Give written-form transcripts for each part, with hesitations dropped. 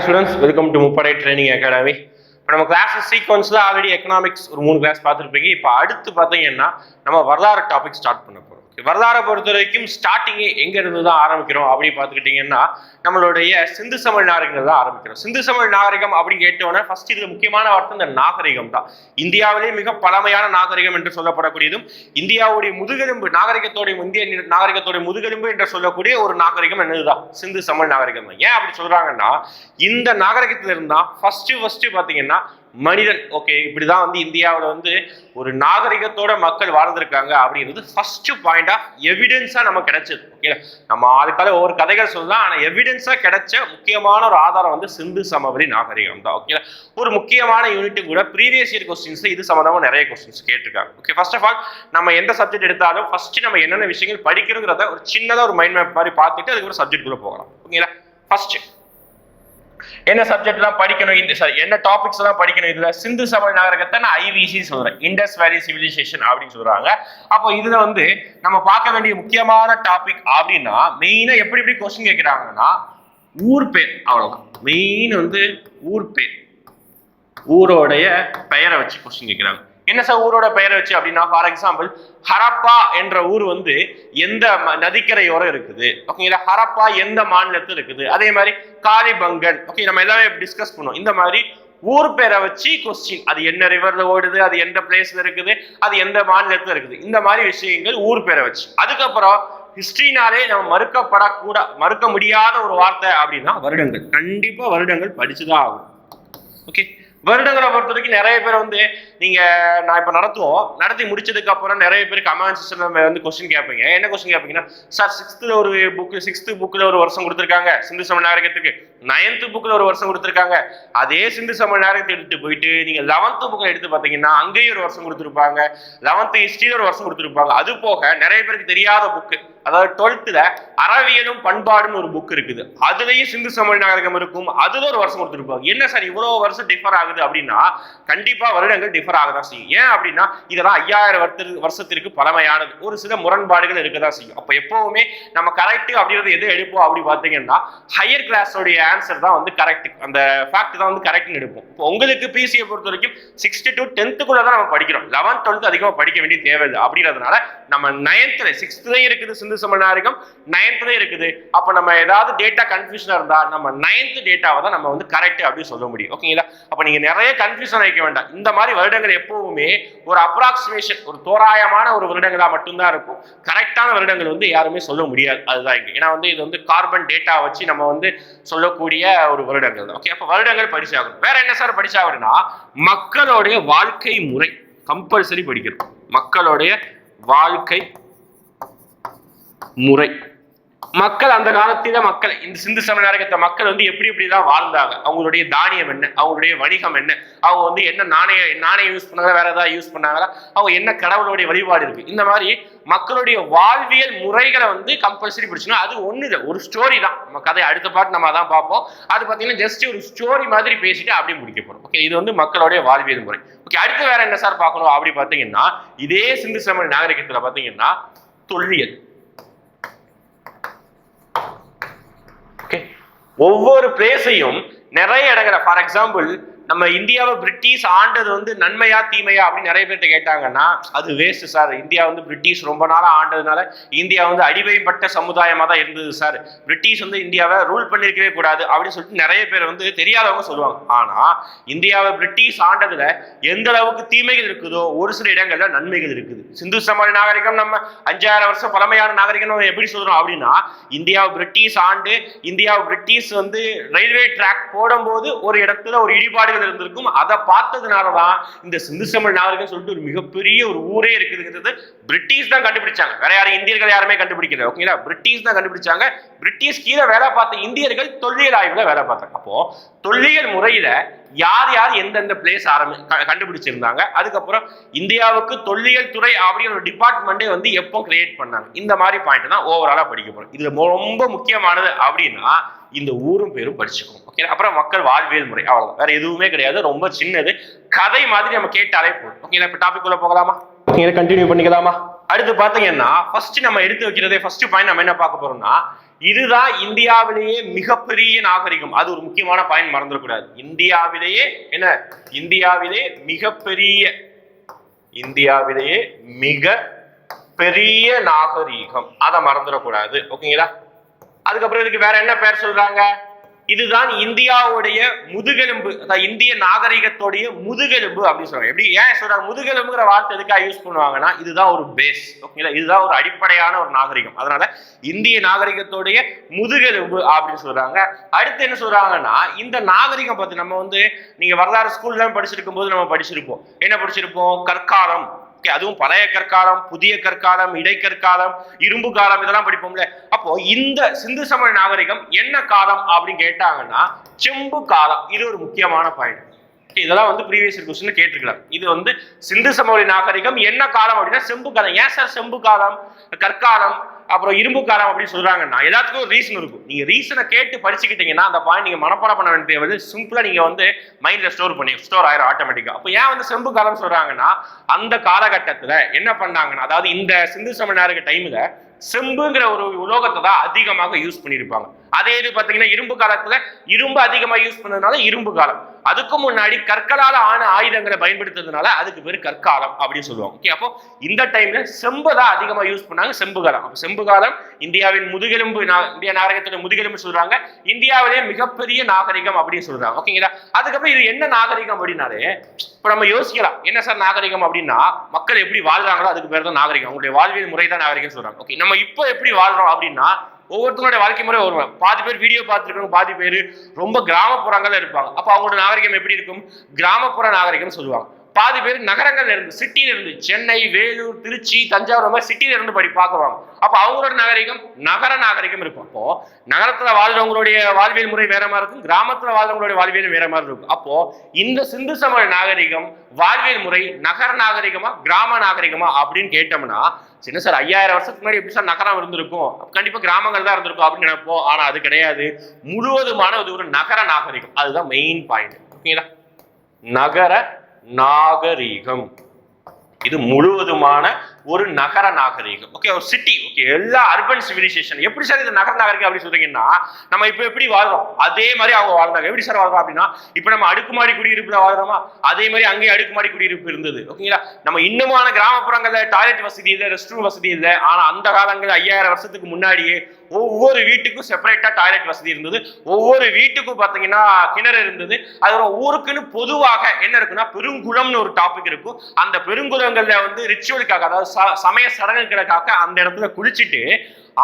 Students, welcome to முப்படை training academy. இப்போ நம்ம கிளாஸ் சீக்வன்ஸில் ஆல்ரெடி எக்கனாமிக்ஸ் ஒரு 3 கிளாஸ் பார்த்துருப்பீங்க. இப்போ அடுத்து பார்த்தீங்கன்னா நம்ம வரலாறு டாபிக் ஸ்டார்ட் பண்ண போகிறோம். வரலாறை பொறுத்த வரைக்கும் ஸ்டார்டிங்கே எங்க இருந்து தான் ஆரம்பிக்கிறோம் அப்படின்னு பார்த்துக்கிட்டிங்கன்னா நம்மளுடைய சிந்து சமவெளி நாகரிகங்கள் தான் ஆரம்பிக்கிறோம். சிந்து சமவெளி நாகரிகம் அப்படின்னு கேட்டோன்னா ஃபர்ஸ்ட் இதுல முக்கியமான வார்த்தை இந்த நாகரிகம் தான். இந்தியாவிலேயே மிக பழமையான நாகரிகம் என்று சொல்லப்படக்கூடியதும் இந்தியாவுடைய முதுகெலும்பு நாகரிகத்தோடைய இந்திய நாகரிகத்தோடைய முதுகெலும்பு என்று சொல்லக்கூடிய ஒரு நாகரிகம் என்னதுதான் சிந்து சமவெளி நாகரிகம் தான். ஏன் அப்படி சொல்றாங்கன்னா இந்த நாகரிகத்துல இருந்தா ஃபர்ஸ்ட் பாத்தீங்கன்னா மனிதன் ஓகே இப்படிதான் வந்து இந்தியாவில் ஒரு நாகரிகத்தோட மக்கள் வாழ்ந்திருக்காங்க அப்படின்றது ஃபர்ஸ்ட் பாயிண்ட் ஆஃப் எவிடன்ஸா நமக்கு கிடைச்சது. ஓகே, நம்ம ஆளுக்கால ஒவ்வொரு கதைகள் சொல்லலாம், ஆனா எவிடன்ஸா கிடைச்ச முக்கியமான ஒரு ஆதாரம் சிந்து சமவெளி நாகரிகம் தான். ஓகே, ஒரு முக்கியமான யூனிட் கூட ப்ரீவியஸ் இயர் கொஸ்டின்ஸ் இது சம்பந்தமா நிறைய கொஸ்டின்ஸ் கேட்டிருக்காங்க. ஓகே, ஃபர்ஸ்ட் ஆஃப் ஆல் நம்ம எந்த சப்ஜெக்ட் எடுத்தாலும் ஃபர்ஸ்ட் நம்ம என்னென்ன விஷயங்கள் படிக்கிறோங்கிறத ஒரு சின்னதா ஒரு மைண்ட் மேப் மாதிரி பார்த்துட்டு அதுக்கு ஒரு சப்ஜெக்ட் குள்ள போகலாம். ஓகேங்களா, ஃபர்ஸ்ட் என்ன சப்ஜெக்ட் எல்லாம் படிக்கணும், என்ன டாபிக்ஸ் எல்லாம் படிக்கணும், இதுல சிந்து சமவெளி நாகரிகத்தை நான் ஐவிசி சொல்றேன், இண்டஸ் வேலி சிவிலைசேஷன் அப்படின்னு சொல்றாங்க. அப்போ இதுல நம்ம பார்க்க வேண்டிய முக்கியமான டாபிக் அப்படின்னா மெயினா எப்படி கொஸ்டின் கேட்கிறாங்கன்னா ஊர் பேர், அவ்வளவுதான் மெயின். ஊர் பேர், ஊரோடைய பெயரை வச்சு கொஸ்டின் கேட்கிறாங்க. என்ன சார் ஊரோட பெயரை வச்சு அப்படின்னா, ஃபார் எக்ஸாம்பிள் ஹரப்பா என்ற ஊர் எந்த நதிக்கரையோரம் இருக்குது. ஓகேங்களா, ஹரப்பா எந்த மாநிலத்தில் இருக்குது. அதே மாதிரி காலிபங்கன், ஓகே நம்ம எல்லாமே டிஸ்கஸ் பண்ணுவோம். இந்த மாதிரி ஊர் பேரை வச்சு கொஸ்டின், அது என்ன ரிவர்ல ஓடுது, அது எந்த பிளேஸ்ல இருக்குது, அது எந்த மாநிலத்துல இருக்குது, இந்த மாதிரி விஷயங்கள் ஊர் பேரை வச்சு. அதுக்கப்புறம் ஹிஸ்டரினாலே நம்ம மறுக்க முடியாத ஒரு வார்த்தை அப்படின்னா வருடங்கள். கண்டிப்பா வருடங்கள் படிச்சுதான் ஆகும். ஓகே, வருடங்களை பொறுத்த வரைக்கும் நிறைய பேர் நீங்க நான் இப்ப நடத்தி முடிச்சதுக்கு அப்புறம் நிறைய பேர் கமெண்ட் செக்ஷன்ல கொஸ்டின் கேட்பீங்க. என்ன கொஸ்டின் கேட்பீங்கன்னா, சார் சிக்ஸ்த் புக்ல ஒரு வருஷம் கொடுத்துருக்காங்க சிந்து சமவெளி நாகரிகத்துக்கு, 9th புக்ல ஒரு வருஷம் கொடுத்துருக்காங்க. அதே சிந்து சமவெளி நாகரிகத்தை எடுத்து போயிட்டு நீங்க 11th புக்ல எடுத்து பாத்தீங்கன்னா அங்கேயும் ஒரு வருஷம் கொடுத்துருப்பாங்க, 11th ஹிஸ்டரியில ஒரு வருஷம் கொடுத்துருப்பாங்க. அது போக நிறைய பேருக்கு தெரியாத புக்கு, அதாவது 12th அறவியலும் பண்பாடுன்னு ஒரு புக் இருக்குது, அதுலயும் சிந்து சமவெளி நாகரிகம் இருக்கும், அதுல ஒரு வருஷம் கொடுத்துருப்பாங்க. என்ன சார் இவ்வளவு வருஷம் டிஃபர் ஆகுது அப்படின்னா கண்டிப்பா வருடங்கள் டிஃபர் ஆகதான் செய்யும். ஏன் அப்படின்னா இதெல்லாம் 5000 வருஷத்திற்கு பழமையானது, ஒரு சில முரண்பாடுகள் இருக்கதான் செய்யும். அப்ப எப்பவுமே நம்ம கரெக்ட் அப்படின்றது எது எடுப்போம் அப்படி பாத்தீங்கன்னா ஹையர் கிளாஸோடைய ஆன்சர் தான் கரெக்ட், அந்த ஃபேக்ட் தான் கரெக்ட்னு எடுப்போம். இப்போ உங்களுக்கு பிசியை பொறுத்த வரைக்கும் 6th to 10th தான் நம்ம படிக்கிறோம், 11th 12th அதிகமா படிக்க வேண்டிய தேவையில்லை. அப்படின்றதுனால நம்ம 9th 6th இருக்குது சிந்து சமவெளி நாகரிகம், 9th இருக்குது. அப்ப நம்ம ஏதாவது டேட்டா கன்ஃபியூஷனா இருந்தா நம்ம 9th டேட்டாவை தான் நம்ம கரெக்ட் அப்படின்னு சொல்ல முடியும். ஓகேங்களா, அப்ப நீங்க நிறைய கன்ஃபியூஷன் வைக்க வேண்டாம். இந்த மாதிரி வருடங்கள் எப்பவுமே ஒரு அப்ராக்சிமேஷன், ஒரு தோராயமான ஒரு வருடங்களா மட்டும்தான் இருக்கும். கரெக்டான வருடங்கள் யாருமே சொல்ல முடியாது. அதுதான் இங்க. ஏன்னா இது கார்பன் டேட்டா வச்சு நம்ம சொல்லக்கூடிய ஒரு வருடங்கள் தான். ஓகே, அப்ப வருடங்கள் படிச்சாகணும். வேற என்ன சார் படிச்சாகணும்னா மக்களுடைய வாழ்க்கை முறை கம்பல்சரி படிக்கணும். மக்களுடைய வாழ்க்கை முறை, மக்கள் அந்த காலத்தில மக்கள் இந்த சிந்து சமவெளி நாகரிகத்தை மக்கள் எப்படிதான் வாழ்ந்தாங்க, அவங்களுடைய தானியம் என்ன, அவங்களுடைய வணிகம் என்ன, அவங்க என்ன நாணயம் யூஸ் பண்ணாங்க, வேற ஏதாவது யூஸ் பண்ணாங்களா, அவங்க என்ன கடவுளுடைய வழிபாடு இருக்கு, இந்த மாதிரி மக்களுடைய வாழ்வியல் முறைகளை கம்பல்சரி படிச்சுன்னா அது ஒண்ணுல ஒரு ஸ்டோரி தான். நம்ம கதை அடுத்த பாட்டு நம்ம அதான் பார்ப்போம். அது பாத்தீங்கன்னா ஜஸ்ட் ஒரு ஸ்டோரி மாதிரி பேசிட்டு அப்படியே முடிக்க போறோம். ஓகே, இது மக்களுடைய வாழ்வியல் முறை. ஓகே, அடுத்து வேற என்ன சார் பார்க்கணும் அப்படி பாத்தீங்கன்னா இதே சிந்து சமவெளி நாகரிகத்துல பாத்தீங்கன்னா தொல்லியல். ஒவ்வொரு பிளேஸையும் நிறைய இடங்களை, ஃபார் எக்ஸாம்பிள் நம்ம இந்தியாவை பிரிட்டிஷ் ஆண்டது நன்மையா தீமையா அப்படின்னு நிறைய பேர்ட்ட கேட்டாங்கன்னா அது வேஸ்ட் சார். இந்தியா பிரிட்டிஷ் ரொம்ப நாளா ஆண்டதுனால இந்தியா அடிமைப்பட்ட சமுதாயமா தான் இருந்தது சார், பிரிட்டிஷ் இந்தியாவை ரூல் பண்ணிருக்கவே கூடாது அப்படின்னு சொல்லிட்டு நிறைய பேர் தெரியாதவங்க சொல்லுவாங்க. ஆனா இந்தியாவை பிரிட்டிஷ் ஆண்டதுல எந்த அளவுக்கு தீமைகள் இருக்குதோ ஒரு சில இடங்கள்ல நன்மைகள் இருக்குது. சிந்து சமவெளி நாகரிகம் நம்ம 5000 வருஷம் பழமையான நாகரிகம் எப்படி சொல்றோம் அப்படின்னா இந்தியாவை பிரிட்டிஷ் ஆண்டு இந்தியாவை பிரிட்டிஷ் ரயில்வே ட்ராக் போடும்போது ஒரு இடத்துல ஒரு இடிபாடுகள் இருந்திருக்கும். அதை பார்த்ததுனாலதான் இந்த சிந்து சமவெளி நாகரிகம் சொல்லிட்டு ஒரு மிகப்பெரிய ஒரு ஊரே இருக்குதுங்கிறது பிரிட்டிஷ் தான் கண்டுபிடிச்சாங்க. வேற யாரும் இந்தியர்கள் யாருமே கண்டுபிடிக்கல. ஓகேங்களா, பிரிட்டிஷ் தான் கண்டுபிடிச்சாங்க. பிரிட்டிஷ் கீழே வேலை பார்த்த இந்தியர்கள் தொல்லியல் ஆய்வுல வேலை பார்த்தாங்க. அப்போ தொல்லியல் முறையில யார் யார் எந்தெந்த பிளேஸ் கண்டுபிடிச்சிருந்தாங்க, அதுக்கப்புறம் இந்தியாவுக்கு தொல்லியல் துறை அப்படிங்கிற ஒரு டிபார்ட்மெண்டே எப்போ கிரியேட் பண்ணாங்க, இந்த மாதிரி பாயிண்ட் தான் ஓவராலா படிக்க போறோம். இதுல ரொம்ப முக்கியமானது அப்படின்னா இந்த ஊரும் பேரும் படிச்சுக்கணும். ஓகே, அப்புறம் மக்கள் வாழ்வியல் முறை, அவ்வளவுதான், வேற எதுவுமே கிடையாது. ரொம்ப சின்னது, கதை மாதிரி நம்ம கேட்டாலே போதும். ஓகே, இப்ப டாபிக் உள்ள போகலாமா, கண்டினியூ பண்ணிக்கலாமா? அடுத்து பாத்தீங்கன்னா ஃபர்ஸ்ட் நம்ம எடுத்து வைக்கிறதே ஃபர்ஸ்ட் பாயிண்ட் நம்ம என்ன பார்க்க போறோம்னா இதுதான் இந்தியாவிலேயே மிகப்பெரிய நாகரிகம். அது ஒரு முக்கியமான பாயிண்ட் மறந்துடக்கூடாது. இந்தியாவிலேயே மிக பெரிய நாகரிகம், அதை மறந்துடக்கூடாது. ஓகேங்களா? அதுக்கப்புறம் இதுக்கு வேற என்ன பேர் சொல்றாங்க? இதுதான் இந்தியாவுடைய முதுகெலும்பு, அதாவது இந்திய நாகரிகத்தோடைய முதுகெலும்பு அப்படின்னு சொல்றாங்க. எப்படி ஏன் சொல்றாங்க முதுகெலும்புங்கிற வார்த்தை எதுக்காக யூஸ் பண்ணுவாங்கன்னா, இதுதான் ஒரு பேஸ். ஓகேங்களா? இதுதான் ஒரு அடிப்படையான ஒரு நாகரிகம். அதனால இந்திய நாகரிகத்தோடைய முதுகெலும்பு அப்படின்னு சொல்றாங்க. அடுத்து என்ன சொல்றாங்கன்னா, இந்த நாகரிகம் பத்தி நம்ம நீங்க வரலாறு ஸ்கூல்ல படிச்சிருக்கும் போது நம்ம படிச்சிருப்போம். என்ன படிச்சிருப்போம்? கற்காலம், அதுவும் பழைய கற்காலம், புதிய கற்காலம், இடைக்கற்காலம், இரும்பு காலம், இதெல்லாம் படிப்போம்ல. அப்போ இந்த சிந்து சமவெளி நாகரிகம் என்ன காலம் அப்படின்னு கேட்டாங்கன்னா செம்பு காலம். இது ஒரு முக்கியமான பாயிண்ட். இதெல்லாம் ப்ரீவியஸ் கொஸ்டின் கேட்டிருக்கலாம். இது சிந்து சமவெளி நாகரிகம் என்ன காலம் அப்படின்னா செம்பு காலம். ஏன் சார் செம்பு காலம், கற்காலம், அப்புறம் இரும்பு காலம் அப்படின்னு சொல்றாங்கன்னா எல்லாத்துக்கும் ஒரு ரீசன் இருக்கும். நீங்க ரீசனை கேட்டு படிச்சுக்கிட்டீங்கன்னா அந்த பாயிண்ட் நீங்க மனப்பாடம் பண்ண வேண்டிய தேவை. சிம்பிளா நீங்க மைண்ட்ல ஸ்டோர் ஆயிரும் ஆட்டோமேட்டிக்கா. அப்போ ஏன் செம்பு காலம் சொல்றாங்கன்னா, அந்த காலகட்டத்துல என்ன பண்ணாங்கன்னா, அதாவது இந்த சிந்து சமவெளி நாகரிக டைம்ல செம்புங்கிற ஒரு உலோகத்தை தான் அதிகமாக யூஸ் பண்ணியிருப்பாங்க. அதே இது பாத்தீங்கன்னா இரும்பு காலத்துல இரும்பு அதிகமா யூஸ் பண்ணதுனால இரும்பு காலம். அதுக்கு முன்னாடி கற்களால ஆன ஆயுதங்களை பயன்படுத்துறதுனால அதுக்கு பேரு கற்காலம் அப்படின்னு சொல்லுவாங்க. ஓகே, அப்போ இந்த டைம்ல செம்பு தான் அதிகமா யூஸ் பண்ணாங்க, செம்பு காலம். அப்போ செம்பு காலம் இந்தியாவின் முதுகெலும்பு, இந்திய நாகரிகத்தோட முதுகெலும்பு சொல்றாங்க. இந்தியாவிலேயே மிகப்பெரிய நாகரிகம் அப்படின்னு சொல்றாங்க. ஓகேங்களா? அதுக்கப்புறம் இது என்ன நாகரிகம் அப்படின்னாலே இப்ப நம்ம யோசிக்கலாம், என்ன சார் நாகரிகம் அப்படின்னா, மக்கள் எப்படி வாழ்றாங்களோ அதுக்கு பேர் தான் நாகரிகம். அவங்களுடைய வாழ்வியல் முறை தான் நாகரிகம் சொல்றாங்க. ஓகே, நம்ம இப்போ எப்படி வாழ்றோம் அப்படின்னா, ஒவ்வொருத்தருடைய வாழ்க்கை முறை வருவாங்க. பாதி பேர் வீடியோ பார்த்துருக்காங்க, பாதி பேர் ரொம்ப கிராமப்புறங்கள்ல இருப்பாங்க. அப்ப அவங்களோட நாகரிகம் எப்படி இருக்கும்? கிராமப்புற நாகரிகம் சொல்லுவாங்க. பாதி பேர் நகரங்கள்ல இருந்து, சிட்டியில இருந்து, சென்னை, வேலூர், திருச்சி, தஞ்சாவூர் மாதிரி சிட்டியில இருந்து பார்க்குவாங்க. அப்ப அவங்களோட நாகரிகம் நகர நாகரிகம் இருக்கும். அப்போ நகரத்துல வாழ்றவங்களுடைய வாழ்வியல் முறை வேற மாதிரி இருக்கும், கிராமத்துல வாழ்றவங்களுடைய வாழ்வியல் வேற மாதிரி இருக்கும். அப்போ இந்த சிந்து சமவெளி நாகரிகம் வாழ்வியல் முறை நகர நாகரிகமா கிராம நாகரிகமா அப்படின்னு கேட்டோம்னா, சின்ன சார் 5000 வருஷத்துக்கு முன்னாடி எப்படி சார் நகரம் இருந்திருக்கும், கண்டிப்பா கிராமங்கள் தான் இருந்திருக்கும் அப்படின்னு நினைப்போம். ஆனா அது கிடையாது, முழுவதுமான ஒரு நகர நாகரிகம். அதுதான் மெயின் பாயிண்ட். ஓகேங்களா? நகர நாகரிகம் இது முழுவதுமான ஒரு நகர நாகரிகம். ஓகே, ஒரு சிட்டி. ஓகே, எல்லா அர்பன் சிவிலைசேஷன். எப்படி சார் இது நகர நாகரிகம் அப்படி சொல்றீங்கன்னா, நம்ம இப்ப எப்படி வாழ்றோம் அதே மாதிரி அவங்க வாழ்றாங்க. எப்படி சார் வாழ்றோம் அப்படின்னா, இப்ப நம்ம அடுக்குமாடி குடியிருப்புல வாழ்றோமா, அதே மாதிரி அங்கேயே அடுக்குமாடி குடியிருப்பு இருந்தது. ஓகேங்களா? நம்ம இன்னுமான கிராமப்புறங்கள்ல டாய்லெட் வசதி இல்லை, ரெஸ்ட் ரூம் வசதி இல்லை. ஆனா அந்த காலங்கள் 5000 வருஷத்துக்கு முன்னாடியே ஒவ்வொரு வீட்டுக்கும் செப்பரேட்டா டாய்லெட் வசதி இருந்தது. ஒவ்வொரு வீட்டுக்கும் பாத்தீங்கன்னா கிணறு இருந்தது. அது ஊருக்குன்னு பொதுவாக என்ன இருக்குன்னா பெருங்குளம்னு ஒரு டாபிக் இருக்கும். அந்த பெருங்குளங்கள்ல ரிச்சுவலுக்காக, அதாவது சமய சடங்குகளுக்காக அந்த இடத்துல குளிச்சுட்டு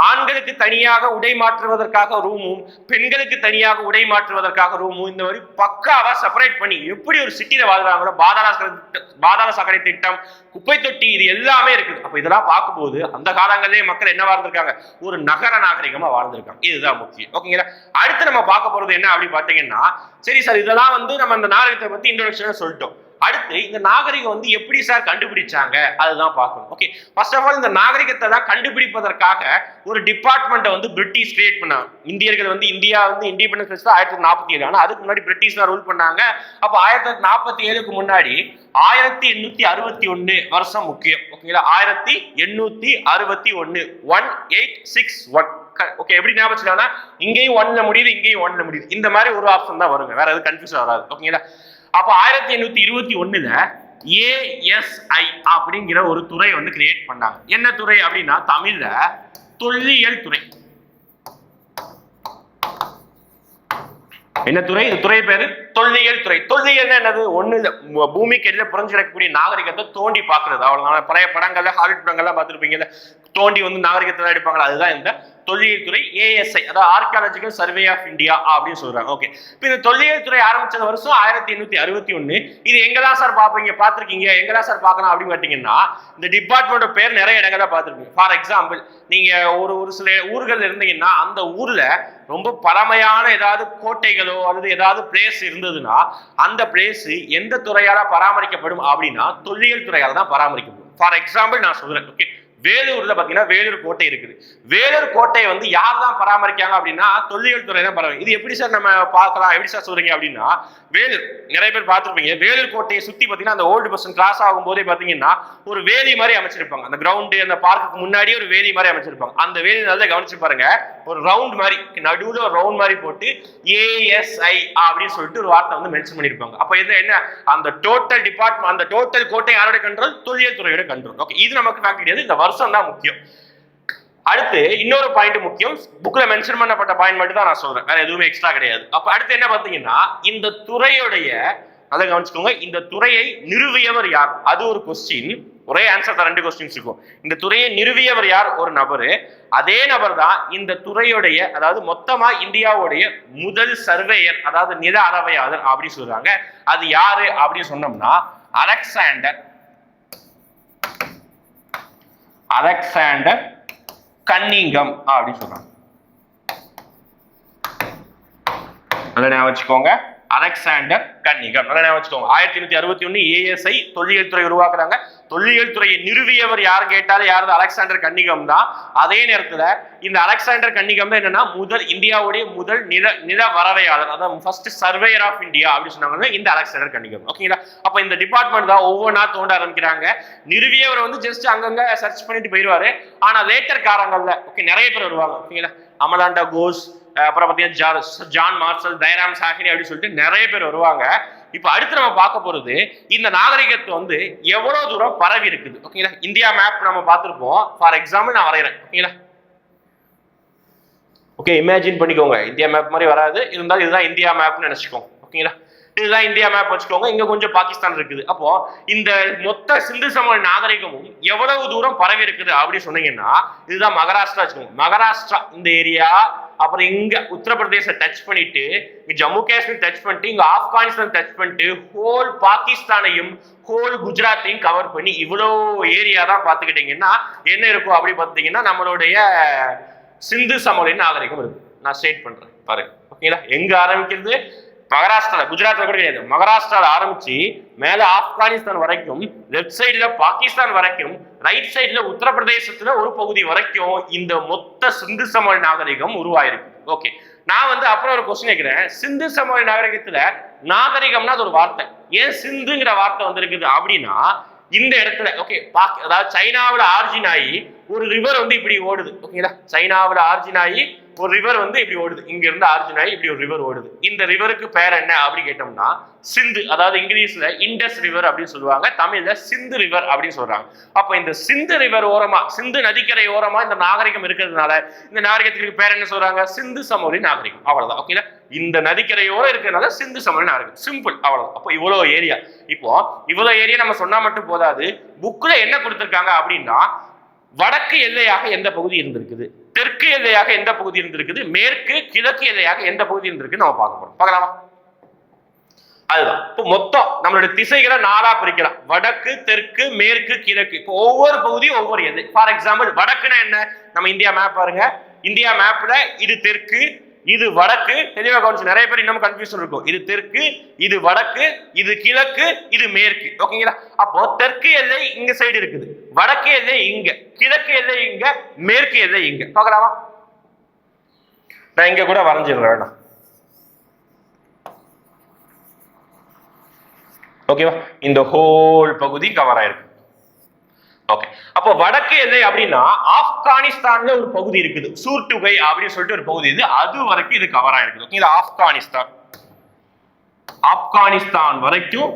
ஆண்களுக்கு தனியாக உடை மாற்றுவதற்காக ரூமும், பெண்களுக்கு தனியாக உடை மாற்றுவதற்காக ரூமும், இந்த மாதிரி பக்காவா செப்பரேட் பண்ணி எப்படி ஒரு சிட்டியில வாழ்றாங்களோ, பாதாள சாக்கடை திட்டம், குப்பை தொட்டி, இது எல்லாமே இருக்குது. அப்ப இதெல்லாம் பார்க்கும்போது அந்த காலங்களிலேயே மக்கள் என்ன வாழ்ந்திருக்காங்க, ஒரு நகர நாகரிகமா வாழ்ந்திருக்காங்க. இதுதான் முக்கியம். ஓகேங்களா? அடுத்து நம்ம பார்க்க போறது என்ன அப்படி பாத்தீங்கன்னா, சரி சார் இதெல்லாம் நம்ம இந்த நாகரிகத்தை பத்தி இன்ட்ரோடக்ஷன் சொல்லிட்டோம். அடுத்து இந்த நாகரிகம் எப்படி சார் கண்டுபிடிச்சாங்க அதுதான் பார்க்கணும். ஓகே, ஃபர்ஸ்ட் ஆஃப் ஆல் இந்த நாகரிகத்தை தான் கண்டுபிடிப்பதற்காக ஒரு டிபார்ட்மெண்ட் பிரிட்டிஷ் கிரியேட் பண்ணாங்க. இந்தியர்கள் இந்தியா இண்டிபெண்டன்ஸ் 1947. ஆனா அதுக்கு முன்னாடி பிரிட்டிஷ் தான் ரூல் பண்ணாங்க. அப்ப 1947க்கு முன்னாடி 1861 வருஷம் முக்கியம். ஓகேங்களா? 1861 1861. ஓகே, எப்படி ஞாபகம் வச்சுக்கலாம்னா, இங்கேயும் 1ல முடியுது, இங்கேயும் 1ல முடியுது. இந்த மாதிரி ஒரு ஆப்ஷன் தான் வருங்க, வேற எதுவும் கன்ஃபியூஸ் வராது. ஓகேங்களா? அப்ப 1821 ASI அப்படிங்கிற ஒரு துறை கிரியேட் பண்ணாங்க. என்ன துறை அப்படின்னா, தமிழ்ல தொல்லியல் துறை. என்ன துறை? இந்த துறை பேரு தொல்லியல் துறை. தொல்லியல் என்னது? ஒண்ணு இல்ல, பூமிக்கு எதிர புரிஞ்சிடக்கூடிய நாகரிகத்தை தோண்டி பாக்குறது. அவ்வளவுதான். பழைய படங்கள்ல, ஹாலிவுட் படங்கள்லாம் பார்த்துருப்பீங்கல்ல, தோண்டி நாகரிகத்தை அடிப்பாங்க. அதுதான் இந்த தொல்லியல் துறை. ASI, அதாவது ஆர்கியாலஜிக்கல் சர்வே ஆஃப் இந்தியா அப்படின்னு சொல்றாங்க. ஓகே, இப்போ இந்த தொல்லியல் துறை ஆரம்பிச்ச வருஷம் 1861. இது எங்கதான் சார் பார்த்திருக்கீங்க, எங்கதான் சார் பார்க்கலாம் அப்படின்னு பார்த்தீங்கன்னா, இந்த டிபார்ட்மெண்டோட பேர் நிறைய இடங்கள பார்த்துருப்பீங்க. ஃபார் எக்ஸாம்பிள், நீங்க ஒரு சில ஊர்கள் இருந்தீங்கன்னா அந்த ஊர்ல ரொம்ப பழமையான ஏதாவது கோட்டைகளோ அல்லது ஏதாவது பிளேஸ் இருந்ததுன்னா அந்த பிளேஸ் எந்த துறையால பராமரிக்கப்படும் அப்படின்னா தொல்லியல் துறையால தான் பராமரிக்கப்படும். ஃபார் எக்ஸாம்பிள் நான் சொல்றேன். ஓகே, வேலூர்ல பாத்தீங்கன்னா வேலூர் கோட்டை இருக்குது. வேலூர் கோட்டையை வந்து யார் தான் பராமரிக்காங்க அப்படின்னா தொல்லியல் துறை தான் பராமரி. இது எப்படி சார் நம்ம பார்க்கலாம், எப்படி சார் சொல்றீங்க அப்படின்னா, வேலூர் நிறைய பேர் பார்த்துருப்பீங்க. வேலூர் கோட்டையை சுத்தி பாத்தீங்கன்னா அந்த ஓல்டு பஸ் கிராஸ் ஆகும் போதே பாத்தீங்கன்னா ஒரு வேலி மாதிரி அமைச்சிருப்பாங்க. அந்த கிரவுண்டு அந்த பார்க்குக்கு முன்னாடியே ஒரு வேலி மாதிரி அமைச்சிருப்பாங்க. அந்த வேலி நல்லா கவனிச்சு பாருங்க, ஒரு ரவுண்ட் மாதிரி நடுவுல ஒரு ரவுண்ட் மாதிரி போட்டு ASI அப்படின்னு சொல்லிட்டு ஒரு வார்த்தை வந்து மென்ஷன் பண்ணிருப்பாங்க. அப்ப என்ன அந்த டோட்டல் டிபார்ட்மெண்ட், அந்த டோட்டல் கோட்டை யாரோட கண்ட்ரோல்? தொல்லியல் துறையோட கண்ட்ரோல். ஓகே, இது நமக்கு ஃபேக்ட் கிடையாது, இந்த வருஷம் தான் முக்கியம். அடுத்து இன்னொரு பாயிண்ட் முக்கியம், புக்ல மென்ஷன் பண்ணப்பட்ட பாயிண்ட் மட்டும் தான் நான் சொல்றேன், வேற எதுவுமே எக்ஸ்ட்ரா கிடையாது. அப்ப அடுத்து என்ன பாத்தீங்கன்னா, இந்த துறையுடைய அதை கவனிச்சுக்கோங்க, இந்த துறையை நிறுவியவர் யார்? அது ஒரு கொஸ்டின். ஒரே ஆன்சர் தான், 2 கொஸ்டின்ஸ் இருக்கும். இந்த துறையை நிறுவியவர் யார்? ஒரு நபரு. அதே நபர் தான் இந்த துறையுடைய, அதாவது மொத்தமா இந்தியாவுடைய முதல் சர்வேயர், அதாவது நில அளவையாளர் அப்படின்னு சொல்றாங்க. அது யாரு அப்படின்னு சொன்னோம்னா அலெக்சாண்டர் கன்னிங்கம் அப்படின்னு சொல்றாங்க. நல்லா ஞாபகம் வச்சுக்கோங்க, அலெக்சாண்டர் கன்னிங்கம். நல்லா ஞாபகம் வச்சுக்கோங்க. 1861 ASI தொல்லியல் துறை உருவாக்குறாங்க. தொல்லியல் துறையை நிறுவியவர் யாரு கேட்டாலும் யாரு? அலெக்சாண்டர் கன்னிங்கம் தான். அதே நேரத்துல இந்த அலெக்சாண்டர் கன்னிங்கம் தான் என்னன்னா இந்தியாவுடைய முதல் நில வரவையாளர், அதாவது ஃபர்ஸ்ட் சர்வேயர் ஆஃப் இந்தியா அப்படின்னு சொன்னாங்க இந்த அலெக்சாண்டர் கன்னிங்கம். ஓகேங்களா? அப்ப இந்த டிபார்ட்மெண்ட் தான் ஒவ்வொன்றா தோண்ட ஆரம்பிக்கிறாங்க. நிறுவியவர் வந்து ஜஸ்ட் அங்கங்க சர்ச் பண்ணிட்டு போயிடுவாரு. ஆனா லேட்டர் காலங்கள்ல நிறைய பேர் வருவாங்க. ஓகேங்களா? அமலாண்டா கோஸ், அப்புறம் பாத்தீங்கன்னா ஜான் மார்ஷல், தைராம் சாஹினி அப்படின்னு சொல்லிட்டு நிறைய பேர் வருவாங்க. இப்ப அடுத்து நம்ம பார்க்க போறது இந்த நாகரிகத்தை வந்து எவ்வளவு தூரம் பரவி இருக்குது. ஓகேங்களா? இந்தியா மேப் நம்ம பார்த்திருப்போம். ஃபார் எக்ஸாம்பிள் நான் வரைகிறேன். ஓகேங்களா? ஓகே, இமேஜின் பண்ணிக்கோங்க. இந்தியா மேப் மாதிரி வராது, இருந்தாலும் இதுதான் இந்தியா மேப்னு நினைச்சுக்கோங்க. ஓகேங்களா? இதுதான் இந்தியா மேப் வச்சுக்கோங்க. இங்க கொஞ்சம் பாகிஸ்தான் இருக்குது. அப்போ இந்த மொத்த சிந்து சமவெளி நாகரிகமும் எவ்வளவு தூரம் பரவி இருக்குது அப்படின்னு சொன்னீங்கன்னா, இதுதான் மகாராஷ்டிரா வச்சுக்கோங்க. மகாராஷ்டிரா இந்த ஏரியா, அப்புறம் இங்க உத்தரப்பிரதேச டச் பண்ணிட்டு, இங்க ஜம்மு காஷ்மீர் டச் பண்ணிட்டு, இங்க ஆப்கானிஸ்தான் டச் பண்ணிட்டு, ஹோல் பாகிஸ்தானையும் ஹோல் குஜராத்தையும் கவர் பண்ணி இவ்வளோ ஏரியா தான் பார்த்துக்கிட்டீங்கன்னா என்ன இருக்கும் அப்படி பார்த்தீங்கன்னா நம்மளுடைய சிந்து சமவெளி நாகரிகம் இருக்கு. நான் ஸ்டேட் பண்றேன் பாருங்க. ஓகேங்களா? எங்க ஆரம்பிக்கிறது? மகாராஷ்டிரா, குஜராத்ல கூட கிடையாது, மகாராஷ்டிரால ஆரம்பிச்சு மேல ஆப்கானிஸ்தான் வரைக்கும், லெப்ட் சைடுல பாகிஸ்தான் வரைக்கும், ரைட் சைடுல உத்தரப்பிரதேசத்துல ஒரு பகுதி வரைக்கும் இந்த மொத்த சிந்து சமவெளி நாகரிகம் உருவாயிருக்கு. ஓகே, நான் வந்து அப்புறம் ஒரு கொஸ்டின் கேட்கிறேன். சிந்து சமவெளி நாகரிகத்துல நாகரிகம்னா அது ஒரு வார்த்தை, ஏன் சிந்துங்கிற வார்த்தை வந்திருக்குது அப்படின்னா, இந்த இடத்துல ஓகே அதாவது சைனாவில் ஆர்ஜின் ஆகி ஒரு ரிவர் வந்து இப்படி ஓடுது. ஓகேங்களா? சைனாவில் ஆர்ஜின் ஆகி ஒரு ரிவர் வந்து இப்படி ஓடுது. இங்க இருந்து ஆர்ஜின் ஆகி இப்படி ஒரு ரிவர் ஓடுது. இந்த ரிவருக்கு பேர் என்ன அப்படி கேட்டோம்னா சிந்து. அதாவது இங்கிலீஷ்ல இண்டஸ் ரிவர் அப்படின்னு சொல்லுவாங்க, தமிழ்ல சிந்து ரிவர் அப்படின்னு சொல்றாங்க. அப்ப இந்த சிந்து ரிவர் ஓரமா, சிந்து நதிக்கரை ஓரமா இந்த நாகரிகம் இருக்கிறதுனால இந்த நாகரிகத்துக்கு பேர் என்ன சொல்றாங்க? சிந்து சமவெளி நாகரிகம். அவ்வளவுதான். ஓகேங்களா? இந்த நதிக்கரையோட இருக்கிறதுனால சிந்து சமவெளி நாகரிகம். சிம்பிள், அவ்வளவுதான். அப்போ இவ்வளவு ஏரியா, இப்போ இவ்வளவு ஏரியா நம்ம சொன்னா மட்டும் போதாது. புக்ல என்ன கொடுத்திருக்காங்க அப்படின்னா, வடக்கு எல்லையாக எந்த பகுதி இருந்திருக்குது, தெற்கு எல்லையாக எந்த பகுதி இருந்திருக்குது, மேற்கு கிழக்கு எல்லையாக எந்த பகுதி இருந்திருக்கு நம்ம பார்க்க போறோம். பார்க்கலாமா? அதுதான். இப்போ மொத்தம் நம்மளுடைய திசைகளை 4ஆ பிரிக்கலாம். வடக்கு, தெற்கு, மேற்கு, கிழக்கு. இப்போ ஒவ்வொரு பகுதியும் ஒவ்வொரு எல்லை. ஃபார் எக்ஸாம்பிள் வடக்குன்னா என்ன? நம்ம இந்தியா மேப் பாருங்க. இந்தியா மேப்ல இது தெற்கு, இது வடக்கு. தெளிவாக கவனிச்சு, நிறைய பேர் இன்னும் கன்ஃபியூஷன் இருக்கும். இது தெற்கு, இது வடக்கு, இது கிழக்கு, இது மேற்கு. ஓகேங்களா? அப்போ தெற்கு எல்லை இங்க சைடு இருக்குது, வடக்கு எல்லை இங்க, கிழக்கு எல்லை இங்க, மேற்கு எல்லை இங்க. பார்க்கலாமா? நான் இங்க கூட வரைஞ்சிடுறேன். ஓகேவா? இந்த ஹோல் பகுதி கவர் ஆயிருக்கு. ஓகே, அப்போ வடக்கு எல்லை அப்படின்னா ஆப்கானிஸ்தான்ல ஒரு பகுதி இருக்குது, சூர்டுகை அப்படின்னு சொல்லிட்டு ஒரு பகுதி, இது அது வரைக்கும் இது கவர் ஆயிருக்குது. ஓகே, இது ஆப்கானிஸ்தான் வரைக்கும்